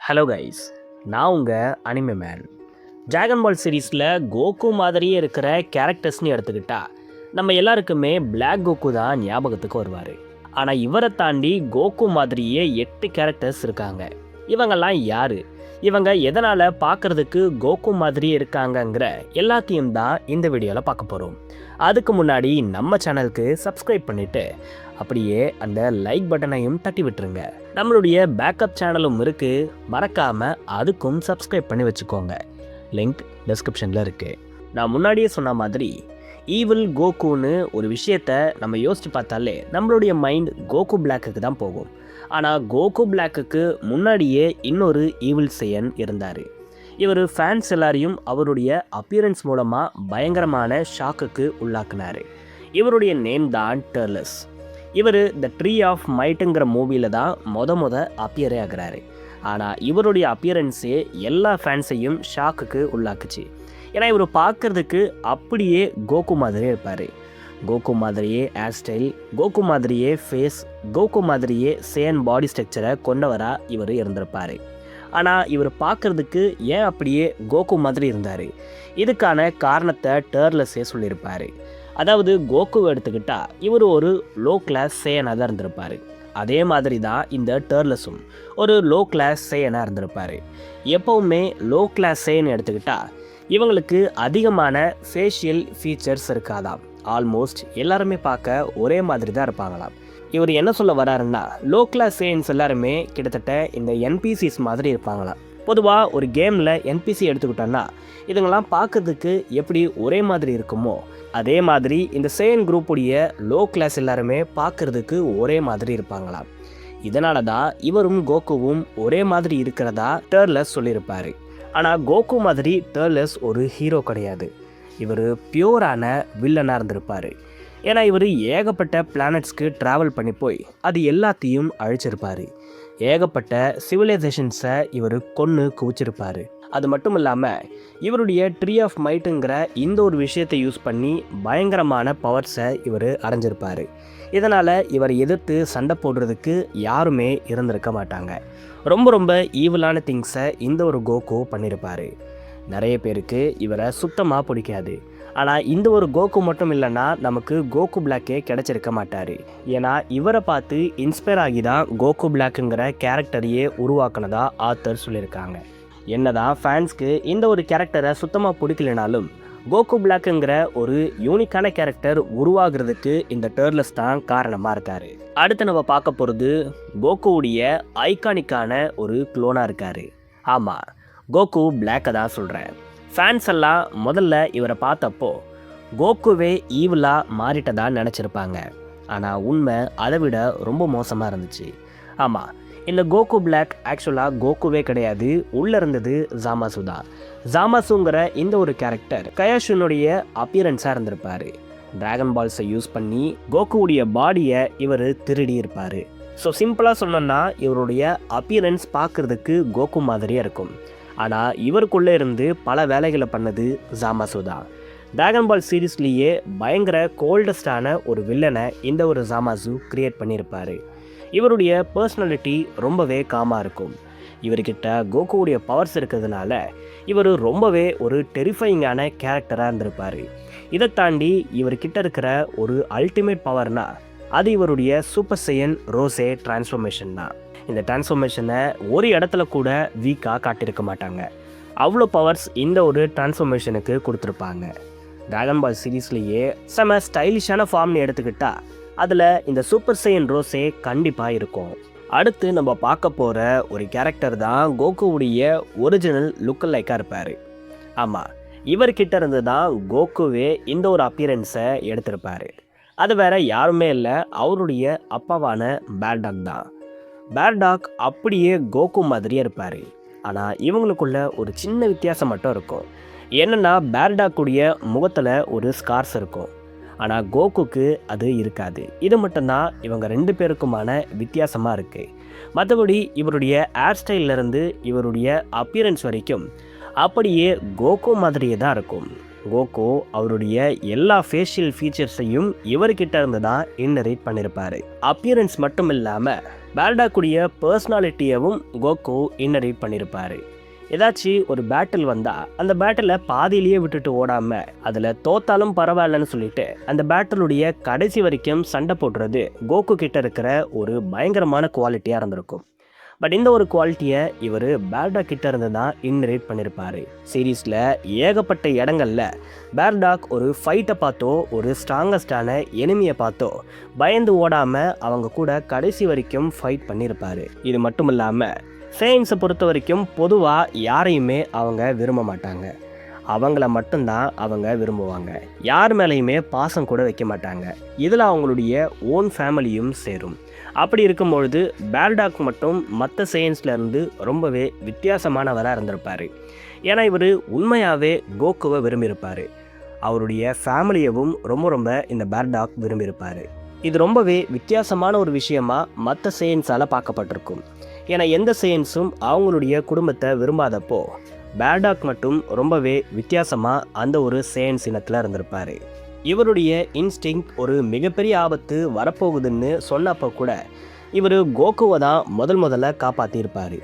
Hello guys, நான் உங்கள் anime man. Dragon பால் சீரீஸில் கோகு மாதிரியே இருக்கிற கேரக்டர்ஸ்னு எடுத்துக்கிட்டா நம்ம எல்லாருக்குமே பிளாக் கோகு தான் ஞாபகத்துக்கு வருவார். ஆனால் இவரை தாண்டி கோகு மாதிரியே 8 கேரக்டர்ஸ் இருக்காங்க. இவங்கெல்லாம் யார், இவங்க எதனால் பார்க்குறதுக்கு கோகு மாதிரியே இருக்காங்கங்கிற எல்லாத்தையும் தான் இந்த வீடியோவில் பார்க்க போகிறோம். அதுக்கு முன்னாடி நம்ம சேனலுக்கு சப்ஸ்கிரைப் பண்ணிவிட்டு அப்படியே அந்த லைக் பட்டனையும் தட்டி விட்டுருங்க. நம்மளுடைய பேக்கப் சேனலும் இருக்குது, மறக்காமல் அதுக்கும் சப்ஸ்கிரைப் பண்ணி வச்சுக்கோங்க. லிங்க் டிஸ்கிரிப்ஷனில் இருக்குது. நான் முன்னாடியே சொன்ன மாதிரி ஈவில் கோகுன்னு ஒரு விஷயத்த நம்ம யோசித்து பார்த்தாலே நம்மளுடைய மைண்ட் கோகு பிளாக்குக்கு தான் போகும். ஆனால் கோகு பிளாக்குக்கு முன்னாடியே இன்னொரு ஈவில் சேயன் இருந்தார். இவர் ஃபேன்ஸ் எல்லாரையும் அவருடைய அப்பியரன்ஸ் மூலமாக பயங்கரமான ஷாக்குக்கு உள்ளாக்குனார். இவருடைய நேம் தான் டர்லஸ். இவர் த ட்ரீ ஆஃப் மைட்டுங்கிற மூவியில் தான் முத அப்பியரே ஆகிறாரு. ஆனால் இவருடைய அப்பியரன்ஸே எல்லா ஃபேன்ஸையும் ஷாக்குக்கு உள்ளாக்குச்சு. ஏன்னா இவர் பார்க்குறதுக்கு அப்படியே கோகு மாதிரியே இருப்பார். கோகு மாதிரியே ஹேர் ஸ்டைல், கோகு மாதிரியே ஃபேஸ், கோகு மாதிரியே சேன் பாடி ஸ்ட்ரக்சரை கொண்டவராக இவர் இருந்திருப்பார். ஆனால் இவர் பார்க்குறதுக்கு ஏன் அப்படியே கோகு மாதிரி இருந்தார், இதுக்கான காரணத்தை டர்லஸே சொல்லியிருப்பார். அதாவது கோகுவை எடுத்துக்கிட்டால் இவர் ஒரு லோ கிளாஸ் சேயனாக தான் இருந்திருப்பார். அதே மாதிரி தான் இந்த டர்லஸும் ஒரு லோ கிளாஸ் சேயனாக இருந்திருப்பார். எப்போவுமே லோ கிளாஸ் சேயன் எடுத்துக்கிட்டால் இவங்களுக்கு அதிகமான ஃபேஷியல் ஃபீச்சர்ஸ் இருக்காதாம். ஆல்மோஸ்ட் எல்லாருமே பார்க்க ஒரே மாதிரி தான் இருப்பாங்களாம். இவர் என்ன சொல்ல வராருன்னா, லோ கிளாஸ் சேயன்ஸ் எல்லாருமே கிட்டத்தட்ட இந்த என்பிசிஸ் மாதிரி இருப்பாங்களாம். பொதுவாக ஒரு கேமில் என்பிசி எடுத்துக்கிட்டோன்னா இதுங்கெல்லாம் பார்க்கறதுக்கு எப்படி ஒரே மாதிரி இருக்குமோ அதே மாதிரி இந்த சேயன் குரூப்புடைய லோ கிளாஸ் எல்லாருமே பார்க்கறதுக்கு ஒரே மாதிரி இருப்பாங்களாம். இதனால தான் இவரும் கோகுவும் ஒரே மாதிரி இருக்கிறதா டர்லஸ் சொல்லியிருப்பார். ஆனால் கோகு மாதிரி டர்லஸ் ஒரு ஹீரோ கிடையாது. இவர் பியூரான வில்லனாக இருந்திருப்பார். ஏன்னா இவர் ஏகப்பட்ட பிளானட்ஸ்க்கு ட்ராவல் பண்ணி போய் அது எல்லாத்தையும் அழிச்சிருப்பார். ஏகப்பட்ட சிவிலைசேஷன்ஸை இவர் கொன்று குவிச்சிருப்பார். அது மட்டும் இல்லாமல் இவருடைய ட்ரீ ஆஃப் மைட்டுங்கிற இந்த ஒரு விஷயத்தை யூஸ் பண்ணி பயங்கரமான பவர்ஸை இவர் அடைஞ்சிருப்பார். இதனால் இவரை எதிர்த்து சண்டை போடுறதுக்கு யாருமே இருந்திருக்க மாட்டாங்க. ரொம்ப ஈவிலான திங்ஸை இந்த ஒரு கோகு பண்ணியிருப்பார். நிறைய பேருக்கு இவரை சுத்தமாக பிடிக்காது. ஆனால் இந்த ஒரு கோகு மட்டும் இல்லைன்னா நமக்கு கோகு பிளாக்கே கிடச்சிருக்க மாட்டார். ஏன்னா இவரை பார்த்து இன்ஸ்பயர் ஆகி தான் கோகு பிளாக்குங்கிற கேரக்டரையே உருவாக்குனதா ஆத்தர் சொல்லியிருக்காங்க. என்னதான் ஃபேன்ஸ்க்கு இந்த ஒரு கேரக்டரை சுத்தமாக பிடிக்கலனாலும் கோகு பிளாக்குங்கிற ஒரு யூனிக்கான கேரக்டர் உருவாகிறதுக்கு இந்த டர்லஸ் தான் காரணமாக இருக்கார். அடுத்து நம்ம பார்க்க போகிறது கோகுவுடைய ஐகானிக்கான ஒரு க்ளோனாக இருக்கார். ஆமாம், கோகு பிளாக்கை தான் சொல்கிறேன். ஃபேன்ஸ் எல்லாம் முதல்ல இவரை பார்த்தப்போ கோகுவே ஈவிலாக மாறிட்டதா நினச்சிருப்பாங்க. ஆனால் உண்மை அதை விட ரொம்ப மோசமாக இருந்துச்சு. ஆமாம், இந்த கோகு பிளாக் ஆக்சுவலாக கோகுவே கிடையாது, உள்ளே இருந்தது ஜாமாசு தான். ஜாமாசுங்கிற இந்த ஒரு கேரக்டர் கயாஷுனுடைய அப்பியரன்ஸாக இருந்திருப்பார். டிராகன் பால்ஸை யூஸ் பண்ணி கோகுவுடைய பாடியை இவர் திருடி இருப்பார். ஸோ சிம்பிளாக சொன்னோன்னா இவருடைய அப்பியரன்ஸ் பார்க்குறதுக்கு கோகு மாதிரியே இருக்கும். ஆனால் இவருக்குள்ளே இருந்து பல வேலைகளை பண்ணது ஜாமாசு தான். டிராகன் பால் சீரீஸ்லேயே பயங்கர கோல்டஸ்டான ஒரு வில்லனை இந்த ஒரு ஜாமாசு கிரியேட் பண்ணியிருப்பார். இவருடைய பர்சனாலிட்டி ரொம்பவே காமாக இருக்கும். இவர்கிட்ட கோகுவுடைய பவர்ஸ் இருக்கிறதுனால இவர் ரொம்பவே ஒரு டெரிஃபைங்கான கேரக்டராக இருந்திருப்பார். இதை தாண்டி இவர்கிட்ட இருக்கிற ஒரு அல்டிமேட் பவர்னால் அது இவருடைய சூப்பர் சையன் ரோசே டிரான்ஸ்ஃபர்மேஷன் தான். இந்த டிரான்ஸ்ஃபர்மேஷனை ஒரு இடத்துல கூட வீக்காக காட்டியிருக்க மாட்டாங்க. அவ்வளோ பவர்ஸ் இந்த ஒரு டிரான்ஸ்ஃபர்மேஷனுக்கு கொடுத்துருப்பாங்க. டிராகன் பால் சீரீஸ்லேயே செம ஸ்டைலிஷான ஃபார்ம்னு எடுத்துக்கிட்டால் அதில் இந்த சூப்பர் சையன் ரோசே கண்டிப்பாக இருக்கும். அடுத்து நம்ம பார்க்க போகிற ஒரு கேரக்டர் தான் கோகுவுடைய ஒரிஜினல் லுக் லைக்காக இருப்பார். ஆமாம், இவர்கிட்ட இருந்து தான் கோகுவே இந்த ஒரு அப்பியரன்ஸை எடுத்திருப்பார். அது வேற யாருமே இல்லை, அவருடைய அப்பாவான பேர்டாக் தான். பேர்டாக் அப்படியே கோகு மாதிரியே இருப்பார். ஆனால் இவங்களுக்குள்ள ஒரு சின்ன வித்தியாசம் மட்டும் இருக்கும். என்னென்னா பேர்டாக்குடைய முகத்தில் ஒரு ஸ்கார்ஸ் இருக்கும், ஆனால் கோகுக்கு அது இருக்காது. இது மட்டும்தான் இவங்க 2 பேருக்குமான வித்தியாசமாக இருக்குது. மற்றபடி இவருடைய ஹேர் ஸ்டைல்லேருந்து இவருடைய அப்பியரன்ஸ் வரைக்கும் அப்படியே கோகு மாதிரியே தான் இருக்கும். கோகு அவருடைய எல்லா ஃபேஷியல் ஃபீச்சர்ஸையும் இவர்கிட்ட இருந்து தான் இன்ஹெரிட் பண்ணியிருப்பார். அப்பியரன்ஸ் மட்டும் இல்லாமல் பேர்டாக்குடைய பர்சனாலிட்டியவும் கோகு இன்னரேட் பண்ணியிருப்பார். ஏதாச்சும் ஒரு பேட்டில் வந்தால் அந்த பேட்டிலை பாதியிலேயே விட்டுட்டு ஓடாமல் அதில் தோத்தாலும் பரவாயில்லன்னு சொல்லிட்டு அந்த பேட்டிலுடைய கடைசி வரைக்கும் சண்டை போடுறது கோகு கிட்ட இருக்கிற ஒரு பயங்கரமான குவாலிட்டியாக இருந்திருக்கும். பட் இந்த ஒரு குவாலிட்டியை இவர் பேர்டாக் கிட்ட இருந்து தான் இன்னரேட் பண்ணியிருப்பார். சீரீஸில் ஏகப்பட்ட இடங்களில் பேர்டாக் ஒரு ஃபைட்டை பார்த்தோ ஒரு ஸ்ட்ராங்கஸ்டான எனிமியை பார்த்தோ பயந்து ஓடாமல் அவங்க கூட கடைசி வரைக்கும் ஃபைட் பண்ணியிருப்பார். இது மட்டும் இல்லாமல் சேயின்ஸை பொறுத்த வரைக்கும் பொதுவாக யாரையுமே அவங்க விரும்ப மாட்டாங்க. அவங்கள மட்டும்தான் அவங்க விரும்புவாங்க. யார் மேலேயுமே பாசம் கூட வைக்க மாட்டாங்க. இதில் அவங்களுடைய ஓன் ஃபேமிலியும் சேரும். அப்படி இருக்கும்பொழுது பேர்டாக் மட்டும் மற்ற சேயின்ஸ்லேருந்து ரொம்பவே வித்தியாசமானவராக இருந்திருப்பார். ஏன்னா இவர் உண்மையாகவே கோகுவை விரும்பியிருப்பார். அவருடைய ஃபேமிலியவும் ரொம்ப இந்த பேர்டாக் விரும்பியிருப்பார். இது ரொம்பவே வித்தியாசமான ஒரு விஷயமா மற்ற சேயின்ஸால் பார்க்கப்பட்டிருக்கும். ஏன்னா எந்த சேயின்ஸும் அவங்களுடைய குடும்பத்தை விரும்பாதப்போ பேர்டாக் மட்டும் ரொம்பவே வித்தியாசமாக அந்த ஒரு சேயின்ஸ் இனத்தில் இருந்திருப்பார். இவருடைய இன்ஸ்டிங் ஒரு மிகப்பெரிய ஆபத்து வரப்போகுதுன்னு சொன்னப்போ கூட இவர் கோகுவை தான் முதல்ல காப்பாற்றியிருப்பார்.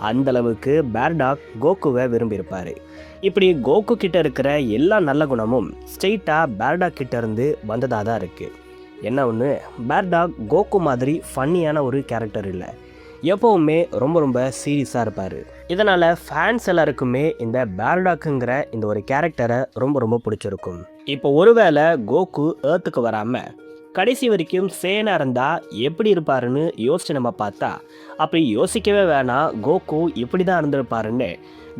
அந்தளவுக்கு பேர்டாக் கோகுவை விரும்பியிருப்பார். இப்படி கோகு கிட்ட இருக்கிற எல்லா நல்ல குணமும் ஸ்ட்ரெயிட்டாக பேர்டாக் கிட்ட இருந்து வந்ததாக தான் இருக்குது. என்ன ஒன்று, பேர்டாக் கோகு மாதிரி ஃபன்னியான ஒரு கேரக்டர் இல்லை. எப்போவுமே ரொம்ப சீரியஸாக இருப்பார். இதனால் ஃபேன்ஸ் எல்லாருக்குமே இந்த பேர்டாக்குங்கிற இந்த ஒரு கேரக்டரை ரொம்ப பிடிச்சிருக்கும். இப்போ ஒருவேளை கோகு ஏர்த்துக்கு வராமல் கடைசி வரைக்கும் சேனாக இருந்தால் எப்படி இருப்பாருன்னு யோசிச்சு நம்ம பார்த்தா அப்படி யோசிக்கவே வேணாம், கோகு இப்படி தான் இருந்திருப்பாருன்னு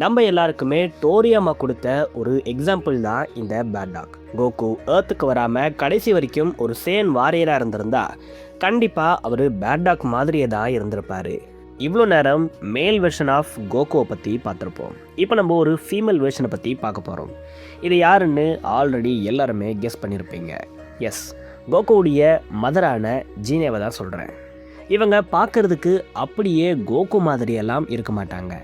நம்ம எல்லாருக்குமே டோரியாமா கொடுத்த ஒரு எக்ஸாம்பிள் தான் இந்த பேர்டாக். கோகு ஏர்த்துக்கு வராமல் கடைசி வரைக்கும் ஒரு சேன் வாரியராக இருந்திருந்தா கண்டிப்பாக அவர் பேர்டாக் மாதிரியே தான் இருந்திருப்பார். இவ்வளோ நேரம் மேல் வெர்ஷன் ஆஃப் கோகுவை பற்றி பார்த்துருப்போம். இப்போ நம்ம ஒரு ஃபீமேல் வெர்ஷனை பற்றி பார்க்க போகிறோம். இது யாருன்னு ஆல்ரெடி எல்லாருமே கெஸ் பண்ணியிருப்பீங்க. எஸ், கோகுவுடைய மதரான ஜீனேவை தான் சொல்கிறேன். இவங்க பார்க்குறதுக்கு அப்படியே கோகு மாதிரியெல்லாம் இருக்க மாட்டாங்க.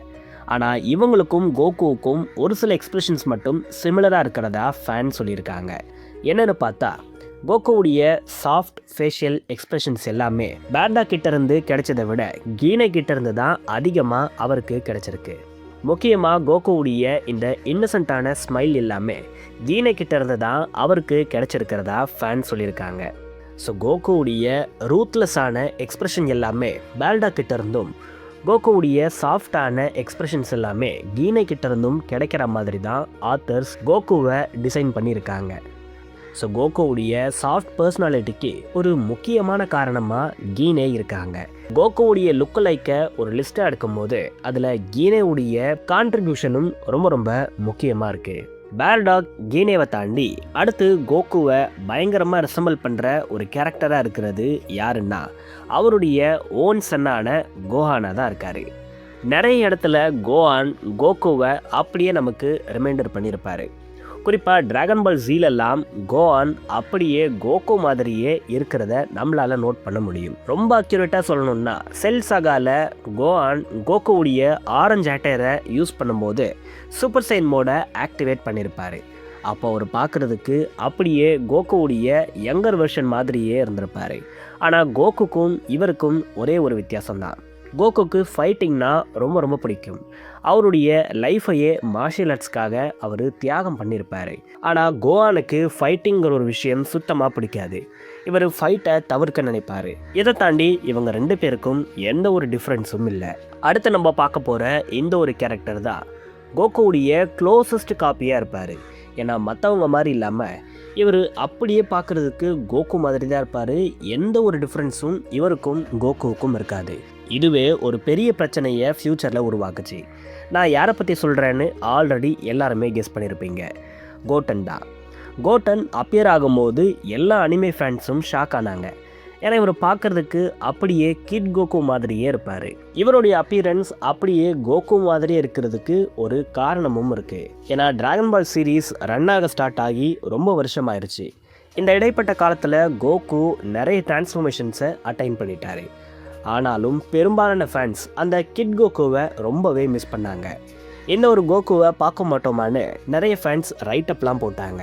ஆனால் இவங்களுக்கும் கோகுவுக்கும் ஒரு சில எக்ஸ்பிரஷன்ஸ் மட்டும் சிமிலராக இருக்கிறதா ஃபேன் சொல்லியிருக்காங்க. என்னென்னு பார்த்தா கோகுவுடைய சாஃப்ட் ஃபேஷியல் எக்ஸ்பிரஷன்ஸ் எல்லாமே பேர்டாக் கிட்டேருந்து கிடைச்சதை விட கீனை கிட்டேருந்து தான் அதிகமாக அவருக்கு கிடைச்சிருக்கு. முக்கியமாக கோகுவுடைய இந்த இன்னசென்ட்டான ஸ்மைல் எல்லாமே கீனை கிட்டேருந்து தான் அவருக்கு கிடைச்சிருக்கிறதா ஃபேன் சொல்லியிருக்காங்க. ஸோ கோகுவுடைய ரூத்லெஸ்ஸான எக்ஸ்பிரஷன் எல்லாமே பேர்டாக் கிட்டேருந்தும் கோகுவுடைய சாஃப்டான எக்ஸ்பிரஷன்ஸ் எல்லாமே கீனை கிட்டேருந்தும் கிடைக்கிற மாதிரி தான் ஆத்தர்ஸ் கோகுவை டிசைன் பண்ணியிருக்காங்க. ஸோ கோகுவுடைய சாஃப்ட் பர்சனாலிட்டிக்கு ஒரு முக்கியமான காரணமாக கீனே இருக்காங்க. கோகுவுடைய லுக் லைக்கை ஒரு லிஸ்ட்டாக எடுக்கும்போது அதில் கீனேவுடைய கான்ட்ரிபியூஷனும் ரொம்ப முக்கியமாக இருக்குது. பேர்டாக் கீனேவை தாண்டி அடுத்து கோகுவை பயங்கரமாக ரெசம்பிள் பண்ணுற ஒரு கேரக்டராக இருக்கிறது யாருன்னா அவருடைய ஓன் சன்னான கோஹானா தான் இருக்கார். நிறைய இடத்துல கோஹான் கோகுவை அப்படியே நமக்கு ரிமைண்டர் பண்ணியிருப்பார். குறிப்பாக டிராகன் பால் ஜீலெல்லாம் கோஹான் அப்படியே கோகு மாதிரியே இருக்கிறத நம்மளால் நோட் பண்ண முடியும். ரொம்ப அக்யூரேட்டாக சொல்லணும்னா செல் சாகாவில் கோஹான் கோகுவுடைய ஆரஞ்சு அட்டையரை யூஸ் பண்ணும்போது சூப்பர் சைன் மோடை ஆக்டிவேட் பண்ணியிருப்பார். அப்போ அவர் பார்க்குறதுக்கு அப்படியே கோகுவுடைய யங்கர் வெர்ஷன் மாதிரியே இருந்திருப்பார். ஆனால் கோகுக்கும் இவருக்கும் ஒரே ஒரு வித்தியாசம்தான். கோகுக்கு ஃபைட்டிங்னா ரொம்ப பிடிக்கும். அவருடைய லைஃபையே மார்ஷியல் ஆர்ட்ஸ்க்காக அவர் தியாகம் பண்ணியிருப்பார். ஆனால் கோஹானுக்கு ஃபைட்டிங்கிற ஒரு விஷயம் சுத்தமாக பிடிக்காது. இவர் ஃபைட்டை தவிர்க்க நினைப்பார். இதை தாண்டி இவங்க ரெண்டு பேருக்கும் எந்த ஒரு டிஃப்ரென்ஸும் இல்லை. அடுத்து நம்ம பார்க்க போகிற இந்த ஒரு கேரக்டர் தான் கோகுவுடைய க்ளோசஸ்ட் காப்பியாக இருப்பார். ஏன்னா மற்றவங்க மாதிரி இல்லாமல் இவர் அப்படியே பார்க்குறதுக்கு கோகு மாதிரி தான் இருப்பார். எந்த ஒரு டிஃப்ரென்ஸும் இவருக்கும் கோகுவுக்கும் இருக்காது. இதுவே ஒரு பெரிய பிரச்சனையை ஃப்யூச்சரில் உருவாக்குச்சு. நான் யாரை பற்றி சொல்கிறேன்னு ஆல்ரெடி எல்லாருமே கெஸ் பண்ணியிருப்பீங்க. கோட்டன் தான். கோட்டன் அப்பியர் ஆகும்போது எல்லா அனிமே ஃபேன்ஸும் ஷாக் ஆனாங்க. ஏன்னா இவர் பார்க்குறதுக்கு அப்படியே கிட் கோகு மாதிரியே இருப்பார். இவருடைய அப்பியரன்ஸ் அப்படியே கோகு மாதிரியே இருக்கிறதுக்கு ஒரு காரணமும் இருக்குது. ஏன்னா டிராகன் பால் சீரீஸ் ரன்னாக ஸ்டார்ட் ஆகி ரொம்ப வருஷம் ஆயிடுச்சு. இந்த இடைப்பட்ட காலத்தில் கோகு நிறைய டிரான்ஸ்ஃபர்மேஷன்ஸை அட்டைன் பண்ணிட்டார். ஆனாலும் பெரும்பாலான ஃபேன்ஸ் அந்த கிட் கோகுவை ரொம்பவே மிஸ் பண்ணாங்க. இந்த ஒரு கோகுவை பார்க்க மாட்டோமான்னு நிறைய ஃபேன்ஸ் ரைட்டப்லாம் போட்டாங்க.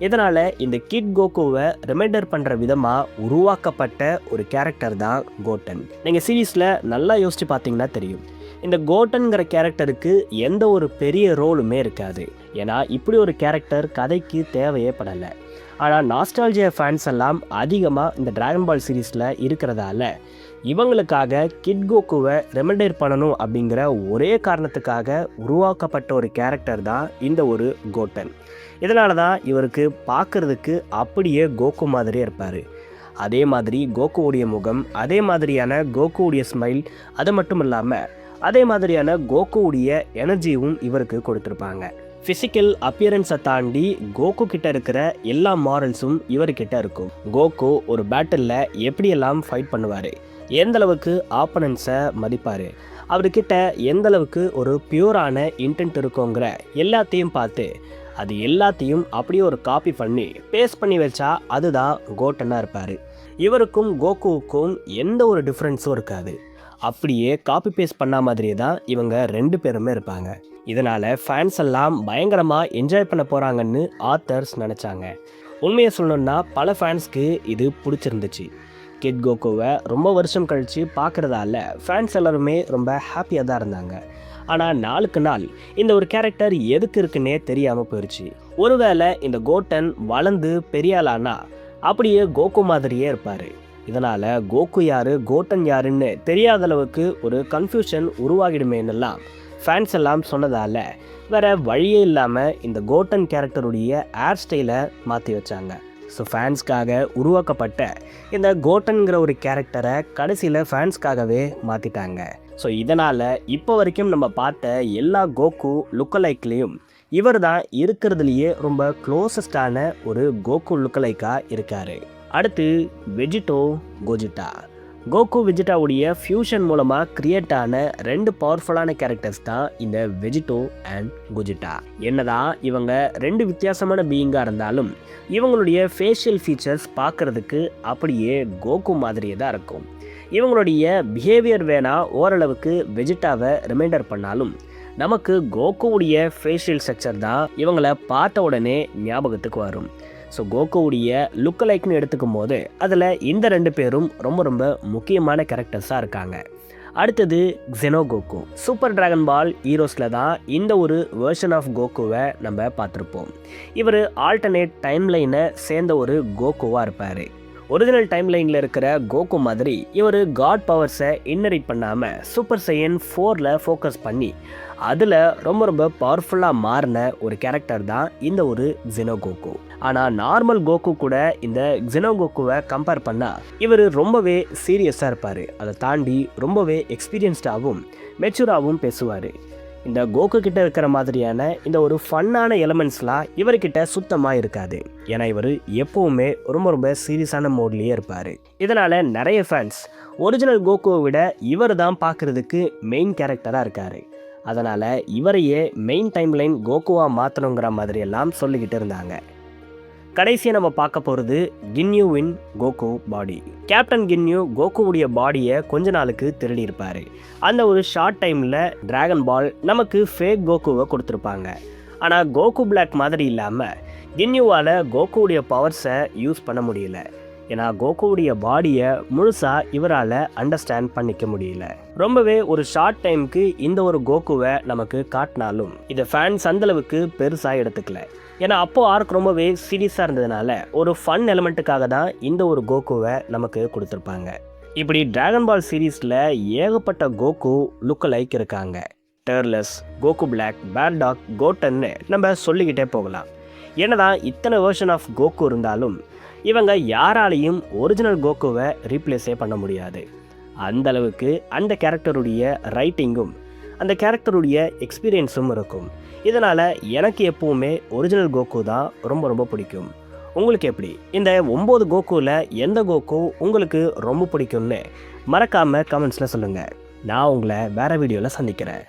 இதனால் இந்த கிட் கோகுவை ரிமைண்டர் பண்ணுற விதமாக உருவாக்கப்பட்ட ஒரு கேரக்டர் தான் கோட்டன். நீங்கள் சீரீஸில் நல்லா யோசித்து பார்த்தீங்கன்னா தெரியும், இந்த கோட்டன்கிற கேரக்டருக்கு எந்த ஒரு பெரிய ரோலுமே இருக்காது. ஏன்னா இப்படி ஒரு கேரக்டர் கதைக்கு தேவையே படலை. ஆனால் நாஸ்டால்ஜியா ஃபேன்ஸ் எல்லாம் அதிகமாக இந்த டிராகன் பால் சீரீஸில் இருக்கிறதால இவங்களுக்காக கிட் கோகுவை ரிமைண்டர் பண்ணணும் அப்படிங்கிற ஒரே காரணத்துக்காக உருவாக்கப்பட்ட ஒரு கேரக்டர் தான் இந்த ஒரு கோட்டன். இதனால தான் இவருக்கு பார்க்குறதுக்கு அப்படியே கோகு மாதிரியே இருப்பார். அதே மாதிரி கோகுவுடைய முகம், அதே மாதிரியான கோகுவுடைய ஸ்மைல், அது மட்டும் இல்லாமல் அதே மாதிரியான கோகுவுடைய எனர்ஜியும் இவருக்கு கொடுத்துருப்பாங்க. ஃபிசிக்கல் அப்பியரன்ஸை தாண்டி கோகு கிட்ட இருக்கிற எல்லா மாரல்ஸும் இவர்கிட்ட இருக்கும். கோகு ஒரு பேட்டிலில் எப்படியெல்லாம் ஃபைட் பண்ணுவார், எந்த அளவுக்கு ஆப்பனன்ஸை மதிப்பார், அவர்கிட்ட எந்த அளவுக்கு ஒரு பியூரான இன்டென்ட் இருக்குங்கிற எல்லாத்தையும் பார்த்து அது எல்லாத்தையும் அப்படியே ஒரு காப்பி பண்ணி பேஸ்ட் பண்ணி வச்சா அதுதான் கோட்டனாக இருப்பார். இவருக்கும் கோகுவுக்கும் எந்த ஒரு டிஃப்ரென்ஸும் இருக்காது. அப்படியே காப்பி பேஸ்ட் பண்ண மாதிரியே தான் இவங்க 2 பேருமே இருப்பாங்க. இதனால் ஃபேன்ஸ் எல்லாம் பயங்கரமாக என்ஜாய் பண்ண போகிறாங்கன்னு ஆத்தர்ஸ் நினச்சாங்க. உண்மையை சொல்லணுன்னா பல ஃபேன்ஸ்க்கு இது பிடிச்சிருந்துச்சு. கிட் கோகுவை ரொம்ப வருஷம் கழித்து பார்க்குறதால ஃபேன்ஸ் எல்லாருமே ரொம்ப ஹாப்பியாக தான் இருந்தாங்க. ஆனால் நாளுக்கு நாள் இந்த ஒரு கேரக்டர் எதுக்கு இருக்குன்னே தெரியாமல் போயிடுச்சு. ஒருவேளை இந்த கோட்டன் வளர்ந்து பெரியாளானா அப்படியே கோகு மாதிரியே இருப்பார். இதனால் கோகு யார், கோட்டன் யாருன்னு தெரியாத அளவுக்கு ஒரு கன்ஃபியூஷன் உருவாகிடுமேன்னெல்லாம் ஃபேன்ஸ் எல்லாம் சொன்னதால் வேறு வழியே இல்லாமல் இந்த கோட்டன் கேரக்டருடைய ஹேர் ஸ்டைலை மாற்றி வச்சாங்க. ஸோ ஃபேன்ஸ்க்காக உருவாக்கப்பட்ட இந்த கோட்டன்கிற ஒரு கேரக்டரை கடைசியில் ஃபேன்ஸ்க்காகவே மாற்றிட்டாங்க. ஸோ இதனால் இப்போ வரைக்கும் நம்ம பார்த்த எல்லா கோகு லுக்கலைக்லேயும் இவர் தான் இருக்கிறதுலையே ரொம்ப க்ளோசஸ்டான ஒரு கோகு லுக்கலைக்காக இருக்கார். அடுத்து வெஜிடோ கோஜிட்டா. கோகு வெஜிட்டாவுடைய ஃபியூஷன் மூலமாக கிரியேட் ஆன 2 பவர்ஃபுல்லான கேரக்டர்ஸ் தான் இந்த வெஜிடோ அண்ட் கோஜிட்டா. என்னதான் இவங்க 2 வித்தியாசமான பீயிங்காக இருந்தாலும் இவங்களுடைய ஃபேஷியல் ஃபீச்சர்ஸ் பார்க்குறதுக்கு அப்படியே கோகு மாதிரியே தான் இருக்கும். இவங்களுடைய பிஹேவியர் வேணால் ஓரளவுக்கு வெஜிட்டாவை ரிமைண்டர் பண்ணாலும் நமக்கு கோகுவுடைய ஃபேஷியல் ஸ்ட்ரக்சர் தான் இவங்களை பார்த்த உடனே ஞாபகத்துக்கு வரும். ஸோ கோகுவுடைய லுக்கலைக்னு எடுத்துக்கும் போது அதில் இந்த 2 பேரும் ரொம்ப ரொம்ப முக்கியமான கேரக்டர்ஸாக இருக்காங்க. அடுத்தது ஜெனோ கோகு. சூப்பர் டிராகன் பால் ஹீரோஸில் தான் இந்த ஒரு வேர்ஷன் ஆஃப் கோகுவை நம்ம பார்த்துருப்போம். இவர் ஆல்டர்னேட் டைம்லைனை சேர்ந்த ஒரு கோகுவாக இருப்பார். ஒரிஜினல் டைம்லைனில் இருக்கிற கோகு மாதிரி இவர் காட் பவர்ஸை இன்னரிட் பண்ணாமல் சூப்பர் சையன் 4ல் ஃபோக்கஸ் பண்ணி அதில் ரொம்ப ரொம்ப பவர்ஃபுல்லாக மாறின ஒரு கேரக்டர் தான் இந்த ஒரு ஜெனோ கோகு. ஆனால் நார்மல் கோகு கூட இந்த ஜெனோ கோகுவை கம்பேர் பண்ணால் இவர் ரொம்பவே சீரியஸாக இருப்பார். அதை தாண்டி ரொம்பவே எக்ஸ்பீரியன்ஸ்டாகவும் மெச்சூராகவும் பேசுவார். இந்த கோகு கிட்ட இருக்கிற மாதிரியான இந்த ஒரு ஃபன்னான எலமெண்ட்ஸ்லாம் இவர்கிட்ட சுத்தமாக இருக்காது. ஏன்னா இவர் எப்போவுமே ரொம்ப ரொம்ப சீரியஸான மோட்லேயே இருப்பார். இதனால் நிறைய ஃபேன்ஸ் ஒரிஜினல் கோகுவை விட இவர் தான் பார்க்குறதுக்கு மெயின் கேரக்டராக இருக்கார். அதனால் இவரையே மெயின் டைம்லைன் கோகுவாக மாற்றணுங்கிற மாதிரியெல்லாம் சொல்லிக்கிட்டு இருந்தாங்க. கடைசியாக நம்ம பார்க்க போகிறது கின்யூவின் கோகு பாடி. கேப்டன் கின்யூ கோகுவுடைய பாடியை கொஞ்ச நாளுக்கு திருடி இருப்பார். அந்த ஒரு ஷார்ட் டைமில் டிராகன் பால் நமக்கு ஃபேக் கோகுவை கொடுத்துருப்பாங்க. ஆனால் கோகு பிளாக் மாதிரி இல்லாமல் கின்யூவால் கோகுவுடைய பவர்ஸை யூஸ் பண்ண முடியல. ஏன்னா கோகுவுடைய பாடியை முழுசாக இவரால் அண்டர்ஸ்டாண்ட் பண்ணிக்க முடியல. ரொம்பவே ஒரு ஷார்ட் டைமுக்கு இந்த ஒரு கோகுவை நமக்கு காட்டினாலும் இதை ஃபேன்ஸ் அந்தளவுக்கு பெருசாக எடுத்துக்கல. ஏன்னா அப்போது ஆர்க் ரொம்பவே சீரியஸாக இருந்ததுனால ஒரு ஃபன் எலமெண்ட்டுக்காக தான் இந்த ஒரு கோகுவை நமக்கு கொடுத்துருப்பாங்க. இப்படி டிராகன் பால் சீரீஸில் ஏகப்பட்ட கோகு லுக்கலைக் இருக்காங்க. டர்லஸ், கோகு பிளாக், பேர்டாக், கோட்டன்னு நம்ம சொல்லிக்கிட்டே போகலாம். என்னதான் இத்தனை வேர்ஷன் ஆஃப் கோகு இருந்தாலும் இவங்க யாராலையும் ஒரிஜினல் கோகுவை ரீப்ளேஸே பண்ண முடியாது. அந்த அளவுக்கு அந்த கேரக்டருடைய ரைட்டிங்கும் அந்த கேரக்டருடைய எக்ஸ்பீரியன்ஸும் இருக்கும். இதனால் எனக்கு எப்பவுமே ஒரிஜினல் கோகு தான் ரொம்ப ரொம்ப பிடிக்கும். உங்களுக்கு எப்படி? இந்த 9 கோகுவில் எந்த கோகு உங்களுக்கு ரொம்ப பிடிக்கும்னு மறக்காமல் கமெண்ட்ஸில் சொல்லுங்கள். நான் உங்களை வேறு வீடியோவில் சந்திக்கிறேன்.